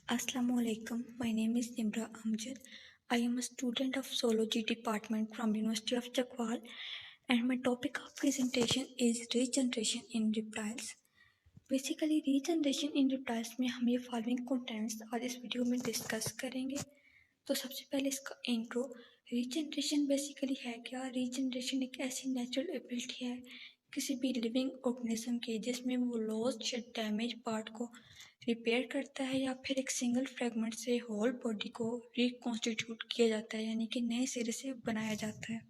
Assalamualaikum. My name is Nimra Amjad. I am a student of Zoology Department from University of Chakwal, and my topic of presentation is regeneration in reptiles. Basically regeneration in reptiles में हम ये following contents आज इस video में discuss करेंगे। तो सबसे पहले इसका इंट्रो। रीजनरेशन बेसिकली है क्या? रीजनरेशन एक ऐसी नेचुरल एबिलिटी है किसी भी लिविंग ऑर्गेनिज्म की जिसमें वो लॉस्ट या डैमेज पार्ट को रिपेयर करता है या फिर एक सिंगल फ्रेगमेंट से होल बॉडी को रिकॉन्स्टिट्यूट किया जाता है, यानी कि नए सिरे से बनाया जाता है।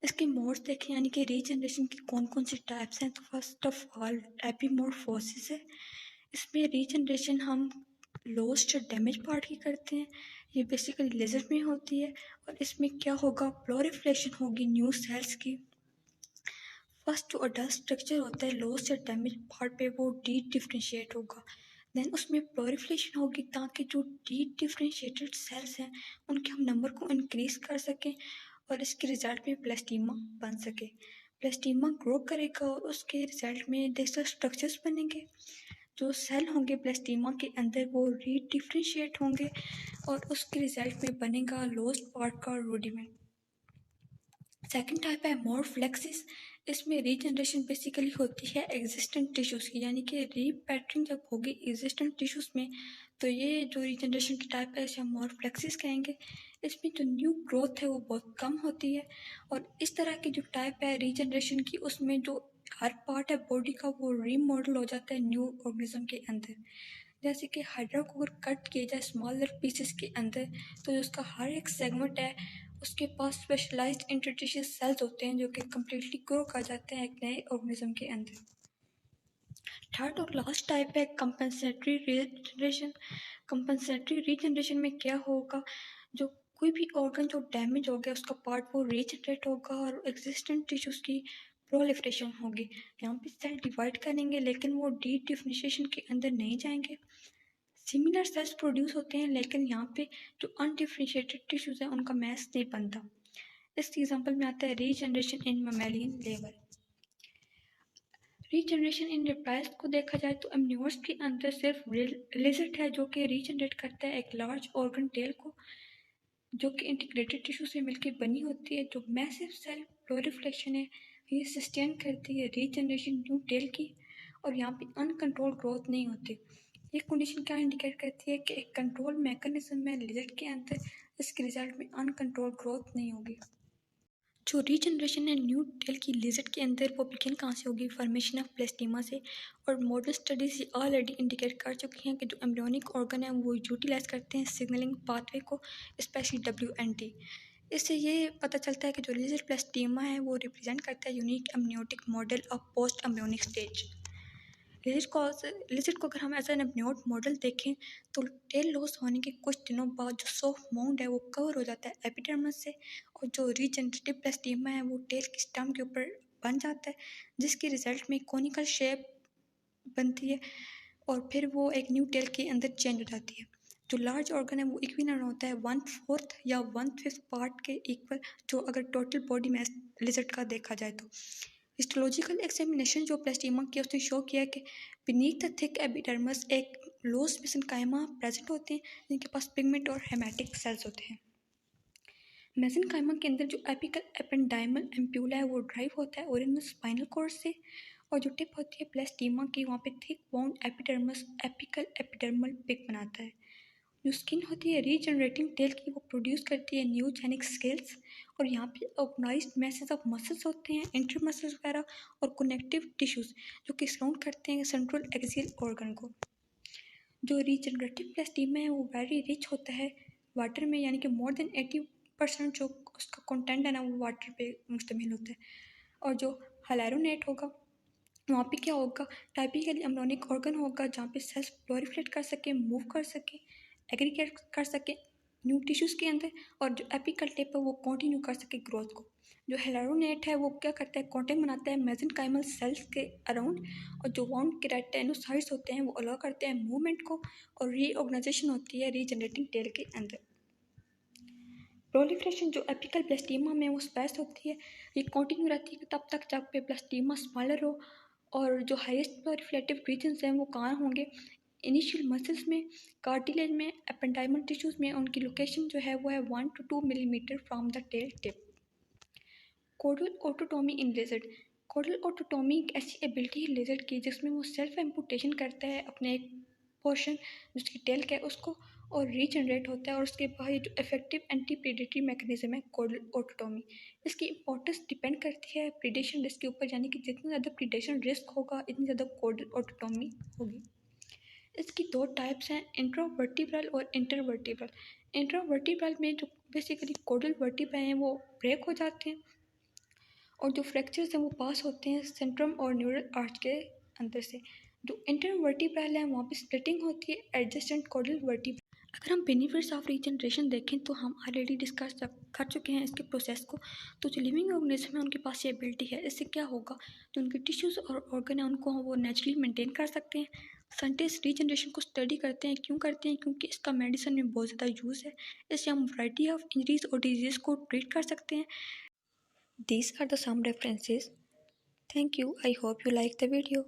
इसके मोड्स देखें, यानी कि रीजनरेशन की कौन कौन सी टाइप्स हैं। तो फर्स्ट ऑफ ऑल एपिमॉर्फोसिस है। इसमें रीजनरेशन हम लॉस्ट या डैमेज पार्ट की करते हैं। ये बेसिकली लेजर में होती है और इसमें क्या होगा, प्लोरिफिकेशन होगी न्यू सेल्स की। फर्स्ट जो अडल्ट स्ट्रक्चर होता है लॉस्ट या डैमेज पार्ट पे वो डी डिफ्रेंशिएट होगा। देन उसमें प्लोरिफिकेशन होगी ताकि जो डी डिफ्रेंशिएटेड सेल्स हैं उनके हम नंबर को इंक्रीज कर सकें और इसके रिजल्ट में प्लास्टीमा बन सके। प्लास्टीमा ग्रो करेगा और उसके रिजल्ट में डिस्टल स्ट्रक्चर्स बनेंगे। जो सेल होंगे प्लास्टीमा के अंदर वो रीडिफ्रेंशिएट होंगे और उसके रिजल्ट में बनेगा लॉस्ट पार्ट का रूडिमेंट। सेकेंड टाइप है मॉर्फ्लेक्सिस। इसमें रीजनरेशन बेसिकली होती है एग्जिस्टेंट टिश्यूज़ की, यानी कि रीपैटर्निंग जब होगी एग्जिस्टेंट टिश्यूज़ में तो ये जो रीजनरेशन की टाइप है इसे हम मॉर्फ्लेक्सिस कहेंगे। इसमें जो न्यू ग्रोथ है वो बहुत कम होती है और इस तरह की जो टाइप है रीजनरेशन की उसमें जो हर पार्ट है बॉडी का वो रीमॉडल हो जाता है न्यू ऑर्गेनिज्म के अंदर। जैसे कि हाइड्रा को अगर कट किया जाए स्मॉलर पीसेस के अंदर तो उसका हर एक सेगमेंट है उसके पास स्पेशलाइज्ड इंटरस्टिशियल सेल्स होते हैं जो कि कम्प्लीटली ग्रो कर जाते हैं एक नए ऑर्गेनिज्म के अंदर। थर्ड और लास्ट टाइप है कंपनसेटरी रीजनरेशन। कंपनसेटरी रीजनरेशन में क्या होगा, जो कोई भी ऑर्गन जो डैमेज हो गया उसका पार्ट वो रीजनरेट होगा और एग्जिस्टेंट टिश्यूज़ की प्रोलिफरेशन होगी। यहाँ पे सेल डिवाइड करेंगे लेकिन वो डी डिफरेंशिएशन के अंदर नहीं जाएंगे। सिमिलर सेल्स प्रोड्यूस होते हैं लेकिन यहाँ पे जो अनडिफरेंशिएटेड टिश्यूज़ हैं उनका मैस नहीं बनता। इस एग्जांपल में आता है regeneration in mammalian level. Regeneration in reptiles को देखा जाए तो एमनियोर्स के अंदर सिर्फ लिजर्ड है जो कि रीजनरेट करता है एक लार्ज ऑर्गन टेल को जो कि इंटीग्रेटेड टिश्यू से मिलकर बनी होती है। जो मैसिव सेल प्लोरिफिकेशन है ये सस्टेन करती है रीजनरेशन न्यू टेल की और यहाँ पे अनकंट्रोल ग्रोथ नहीं होती। ये कंडीशन क्या इंडिकेट करती है कि एक कंट्रोल मैकेनिज्म है लिजर्ड के अंदर, इसके रिजल्ट में अनकंट्रोल ग्रोथ नहीं होगी। जो रीजनरेशन है न्यू टेल की लिजर्ड के अंदर वो बिगिन कहाँ से होगी, फॉर्मेशन ऑफ प्लास्टिमा से। और मॉडर्न स्टडीज ऑलरेडी इंडिकेट कर चुकी हैं कि जो एम्ब्रियोनिक ऑर्गन है वो यूटिलाइज करते हैं सिग्नलिंग पाथवे को, स्पेशली WNT। इससे ये पता चलता है कि जो लिजर्ड प्लास्टिमा है वो रिप्रेजेंट करता है unique amniotic model of post embryonic stage. Lizard को अगर हम एज एन एम्नियोट मॉडल देखें तो टेल लॉस होने के कुछ दिनों बाद जो सॉफ्ट माउंड है वो कवर हो जाता है एपिडर्मिस से और जो रीजनरेटिव प्लास्टिमा है वो टेल की स्टम के ऊपर बन जाता है जिसके रिजल्ट में कोनिकल शेप बनती है और फिर वो एक न्यू टेल के अंदर चेंज हो जाती है। जो लार्ज ऑर्गन है वो इक्विनर होता है 1/4 या 1/5 पार्ट के इक्वल, जो अगर टोटल बॉडी में लिजर्ड का देखा जाए तो। हिस्टोलॉजिकल एग्जामिनेशन जो प्लास्टिमा की उसने शो किया कि बीनीथ द थिक एपिडर्मिस एक लोस मेसेनकाइमा प्रेजेंट होते हैं जिनके पास पिगमेंट और हेमेटिक सेल्स होते हैं। मेसेनकाइमा के अंदर जो एपिकल एपेंडाइमल एम्प्यूला है वो ड्राइव होता है ओरिजिनल स्पाइनल कॉर्ड से और जो टिप होती है प्लास्टिमा की वहाँ पे thick bound epidermis apical epidermal pig बनाता है। जो स्किन होती है रीजनरेटिंग टेल की वो प्रोड्यूस करती है न्यू जेनिक स्केल्स और यहाँ पे ऑर्गेनाइज्ड मैसेज ऑफ मसल्स होते हैं इंटर मसल्स वगैरह और कनेक्टिव टिश्यूज जो कि सराउंड करते हैं सेंट्रल एक्सियल ऑर्गन को। जो रीजनरेटिव प्लास्टिमा है वो वेरी रिच होता है वाटर में, यानी कि मोर देन 80% जो उसका कंटेंट है ना वो वाटर पे मुश्तमिल होता है। और जो हाइलुरोनेट होगा वहाँ पे क्या होगा, टाइपिकली एम्ब्रियोनिक ऑर्गन होगा जहाँ पे सेल्स प्लोरिफरेट कर सके, मूव कर सके, एग्रीगेट कर सके न्यू टिश्यूज़ के अंदर और जो एपिकल टिप है वो कंटिन्यू कर सके ग्रोथ को। जो हेलारोनेट है वो क्या करता है, कॉन्टेक्ट बनाता है मेसेनकाइमल सेल्स के अराउंड और जो वाउंड केराटिनोसाइट्स होते हैं वो अलाउ करते हैं मूवमेंट को और रीऑर्गेनाइजेशन होती है रीजनरेटिंग टेल के अंदर। प्रोलिफरेशन जो एपिकल प्लास्टिमा में वो स्पेस होती है ये कंटिन्यू रहती है तब तक जब पे प्लास्टिमा स्मॉलर हो और जो हाईएस्ट प्रोलिफरेटिव रीजन्स हैं वो कहाँ होंगे, इनिशियल मसल्स में, कार्टिलेज में, एपेंडाइमल टिश्यूज़ में उनकी लोकेशन जो है वो है 1 to 2 millimetre from the tail tip. Caudal autotomy in lizard. Caudal autotomy एक ऐसी एबिलिटी है लिजर्ड की जिसमें वो सेल्फ एम्पुटेशन करता है अपने एक पोर्शन जिसकी टेल का है उसको, और रीजनरेट होता है, और उसके बाद ये जो इफेक्टिव एंटी प्रीडेटरी मैकेनिज्म है कोडल ऑटोटोमी, इसकी इंपॉर्टेंस डिपेंड करती है प्रीडेशन रिस्क के ऊपर, यानी कि जितना ज़्यादा प्रीडेशन रिस्क होगा इतनी ज़्यादा कोडल ऑटोटोमी होगी। इसकी दो टाइप्स हैं, इंट्रावर्टिब्रल और इंटरवर्टिब्रल। इंट्रावर्टिब्रल में जो बेसिकली कोडल वर्टिब्रा हैं वो ब्रेक हो जाते हैं और जो फ्रैक्चर्स हैं वो पास होते हैं सेंट्रम और न्यूरल आर्च के अंदर से। जो इंटरवर्टिब्रल है वहाँ पे स्प्लिटिंग होती है एडजेसेंट कोडल वर्टिब्रा। अगर हम बेनिफिट्स ऑफ रीजनरेशन देखें तो हम ऑलरेडी डिस्कस कर चुके हैं इसके प्रोसेस को। तो जो लिविंग ऑर्गेनिज्म है उनके पास ये एबिलिटी है, इससे क्या होगा, जो उनके टिश्यूज़ और ऑर्गन है उनको वो नेचुरली मेंटेन कर सकते हैं। साइंटिस्ट रीजनरेशन को स्टडी करते हैं, क्यों करते हैं, क्योंकि इसका मेडिसिन में बहुत ज़्यादा यूज़ है। इससे हम वैरायटी ऑफ इंजरीज और डिजीज़ को ट्रीट कर सकते हैं। These are the some references. Thank you. I hope you like the video.